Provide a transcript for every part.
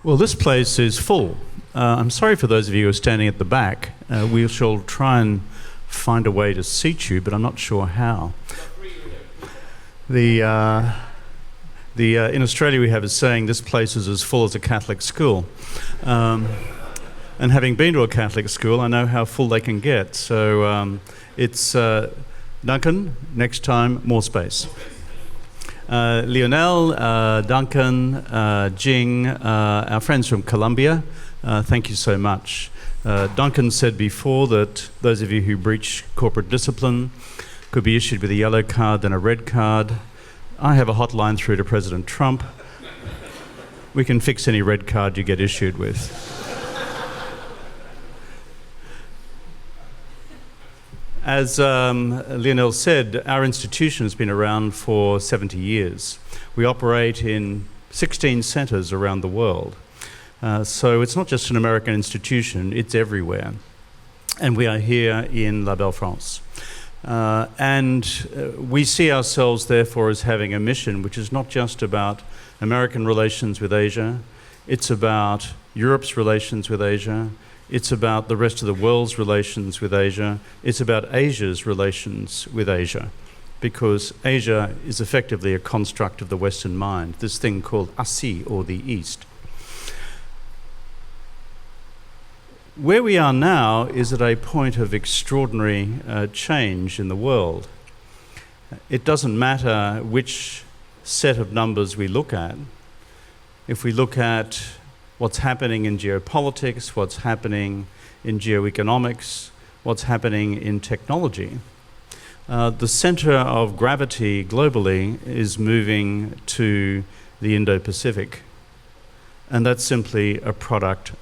Well, this place is full. I'm sorry for those of you who are standing at the back. We shall try and find a way to seat you, but I'm not sure how. In Australia we have a saying, this place is as full as a Catholic school. And having been to a Catholic school, I know how full they can get. So it's Duncan, next time, more space. Lionel, Duncan, Jing, our friends from Colombia, thank you so much. Duncan said before that those of you who breach corporate discipline could be issued with a yellow card, then a red card. I have a hotline through to President Trump. We can fix any red card you get issued with. As Lionel said, our institution has been around for 70 years. We operate in 16 centres around the world. So it's not just an American institution, it's everywhere. And we are here in La Belle France. We see ourselves, therefore, as having a mission which is not just about American relations with Asia, it's about Europe's relations with Asia, it's about the rest of the world's relations with Asia, it's about Asia's relations with Asia, because Asia is effectively a construct of the Western mind, this thing called Asie, or the East. Where we are now is at a point of extraordinary change in the world. It doesn't matter which set of numbers we look at. If we look at what's happening in geopolitics, what's happening in geoeconomics, what's happening in technology, the center of gravity globally is moving to the Indo-Pacific. And that's simply a product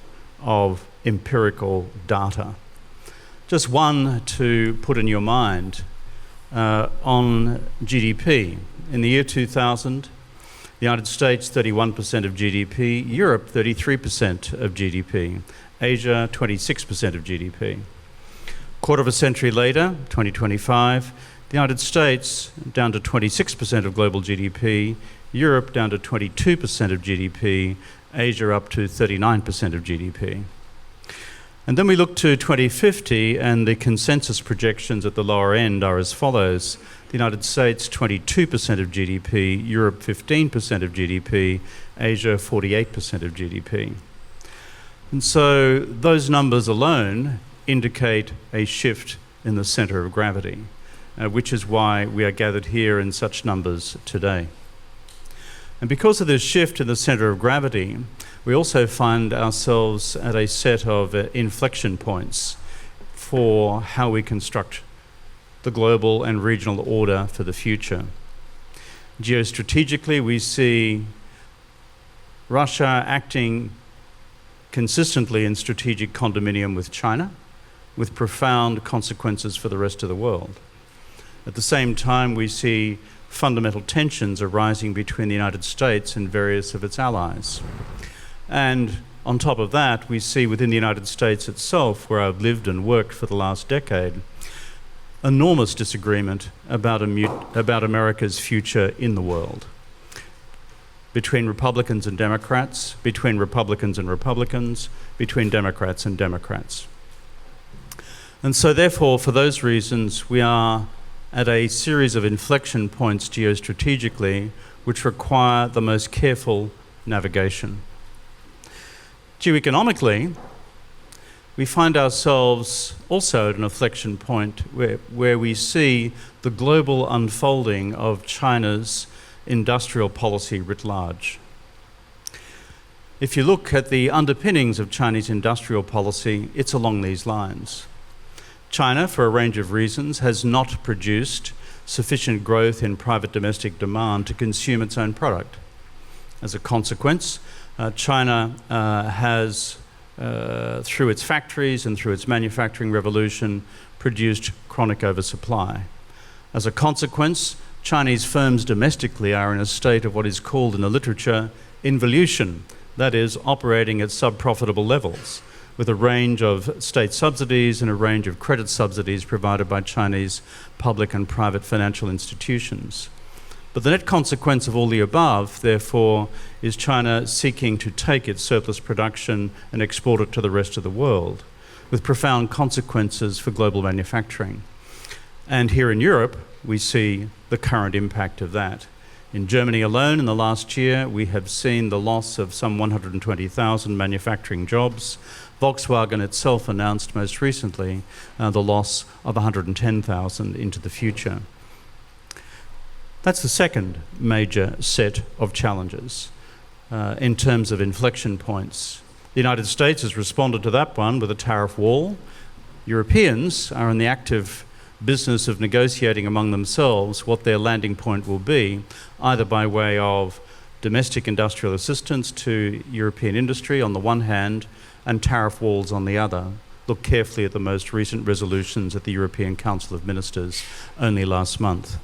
of empirical data. Just one to put in your mind on GDP. In the year 2000, the United States, 31% of GDP, Europe, 33% of GDP, Asia, 26% of GDP. Quarter of a century later, 2025, the United States down to 26% of global GDP, Europe down to 22% of GDP, Asia up to 39% of GDP. And then we look to 2050, and the consensus projections at the lower end are as follows. The United States, 22% of GDP, Europe, 15% of GDP, Asia, 48% of GDP. And so those numbers alone indicate a shift in the center of gravity, which is why we are gathered here in such numbers today. And because of this shift in the center of gravity, we also find ourselves at a set of inflection points for how we construct the global and regional order for the future. Geostrategically, we see Russia acting consistently in strategic condominium with China, with profound consequences for the rest of the world. At the same time, we see fundamental tensions arising between the United States and various of its allies. And on top of that, we see within the United States itself, where I've lived and worked for the last decade, enormous disagreement about America's future in the world. Between Republicans and Democrats, between Republicans and Republicans, between Democrats and Democrats. And so therefore, for those reasons, we are at a series of inflection points geostrategically, which require the most careful navigation. Geoeconomically, we find ourselves also at an inflection point where we see the global unfolding of China's industrial policy writ large. If you look at the underpinnings of Chinese industrial policy, it's along these lines. China, for a range of reasons, has not produced sufficient growth in private domestic demand to consume its own product. As a consequence, China has, through its factories and through its manufacturing revolution, produced chronic oversupply. As a consequence, Chinese firms domestically are in a state of what is called in the literature involution, that is, operating at sub-profitable levels, with a range of state subsidies and a range of credit subsidies provided by Chinese public and private financial institutions. But the net consequence of all the above, therefore, is China seeking to take its surplus production and export it to the rest of the world, with profound consequences for global manufacturing. And here in Europe, we see the current impact of that. In Germany alone, in the last year, we have seen the loss of some 120,000 manufacturing jobs. Volkswagen itself announced most recently the loss of 110,000 into the future. That's the second major set of challenges in terms of inflection points. The United States has responded to that one with a tariff wall. Europeans are in the active business of negotiating among themselves what their landing point will be, either by way of domestic industrial assistance to European industry on the one hand and tariff walls on the other. Look carefully at the most recent resolutions at the European Council of Ministers only last month.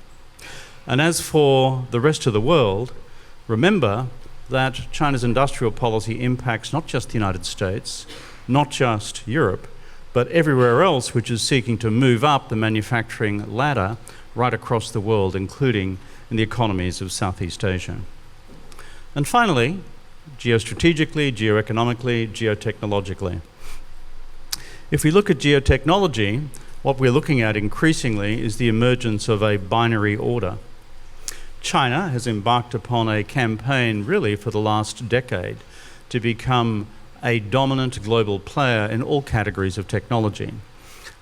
And as for the rest of the world, remember that China's industrial policy impacts not just the United States, not just Europe, but everywhere else which is seeking to move up the manufacturing ladder right across the world, including in the economies of Southeast Asia. And finally, geostrategically, geoeconomically, geotechnologically. If we look at geotechnology, what we're looking at increasingly is the emergence of a binary order. China has embarked upon a campaign really for the last decade to become a dominant global player in all categories of technology.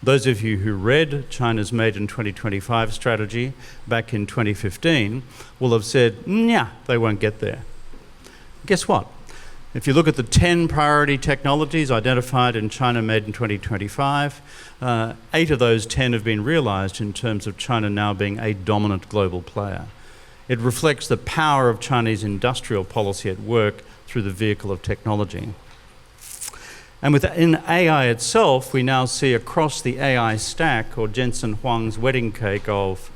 Those of you who read China's Made in 2025 strategy back in 2015 will have said, nah, they won't get there. Guess what? If you look at the 10 priority technologies identified in China Made in 2025, 8 of those 10 have been realized in terms of China now being a dominant global player. It reflects the power of Chinese industrial policy at work through the vehicle of technology. And within AI itself, we now see across the AI stack, or Jensen Huang's wedding cake of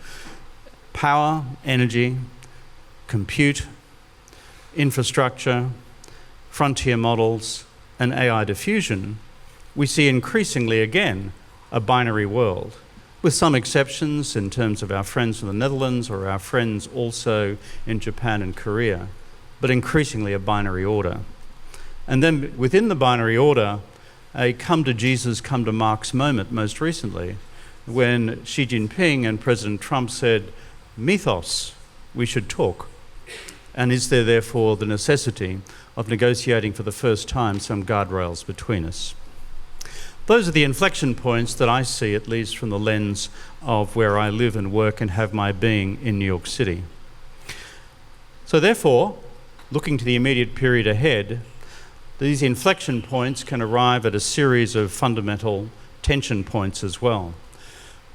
power, energy, compute, infrastructure, frontier models, and AI diffusion, we see increasingly again a binary world, with some exceptions in terms of our friends from the Netherlands or our friends also in Japan and Korea, but increasingly a binary order. And then within the binary order, a come to Jesus, come to Marx moment most recently, when Xi Jinping and President Trump said, mythos, we should talk. And is there therefore the necessity of negotiating for the first time some guardrails between us? Those are the inflection points that I see, at least from the lens of where I live and work and have my being in New York City. So therefore, looking to the immediate period ahead, these inflection points can arrive at a series of fundamental tension points as well.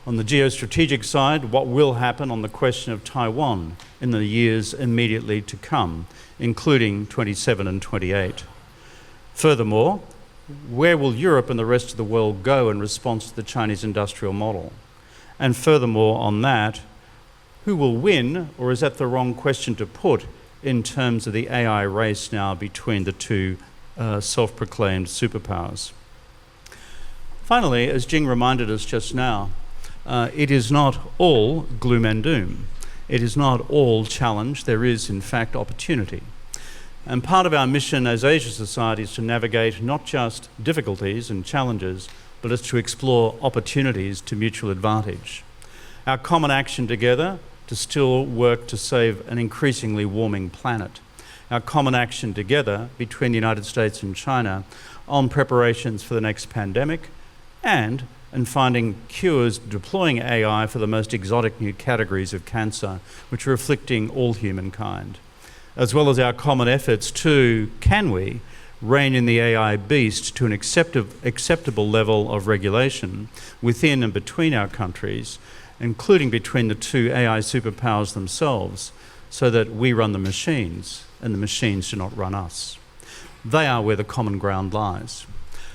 On the geostrategic side, what will happen on the question of Taiwan in the years immediately to come, including 27 and 28? Furthermore, where will Europe and the rest of the world go in response to the Chinese industrial model? And furthermore on that, who will win, or is that the wrong question to put in terms of the AI race now between the two self-proclaimed superpowers? Finally, as Jing reminded us just now, it is not all gloom and doom. It is not all challenge. There is, in fact, opportunity. And part of our mission as Asia Society is to navigate not just difficulties and challenges, but is to explore opportunities to mutual advantage. Our common action together to still work to save an increasingly warming planet. Our common action together between the United States and China on preparations for the next pandemic and finding cures, deploying AI for the most exotic new categories of cancer, which are afflicting all humankind, as well as our common efforts to, can we, rein in the AI beast to an acceptable level of regulation within and between our countries, including between the two AI superpowers themselves, so that we run the machines and the machines do not run us. They are where the common ground lies.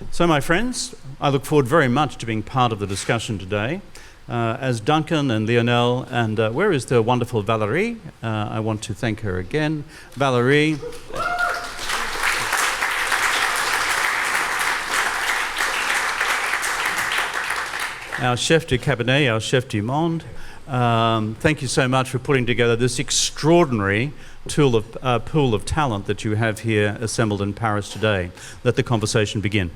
So my friends, I look forward very much to being part of the discussion today. As Duncan and Lionel, and where is the wonderful Valerie? I want to thank her again. Valerie. Our chef de cabinet, our chef du monde. Thank you so much for putting together this extraordinary extraordinary pool of talent that you have here assembled in Paris today. Let the conversation begin.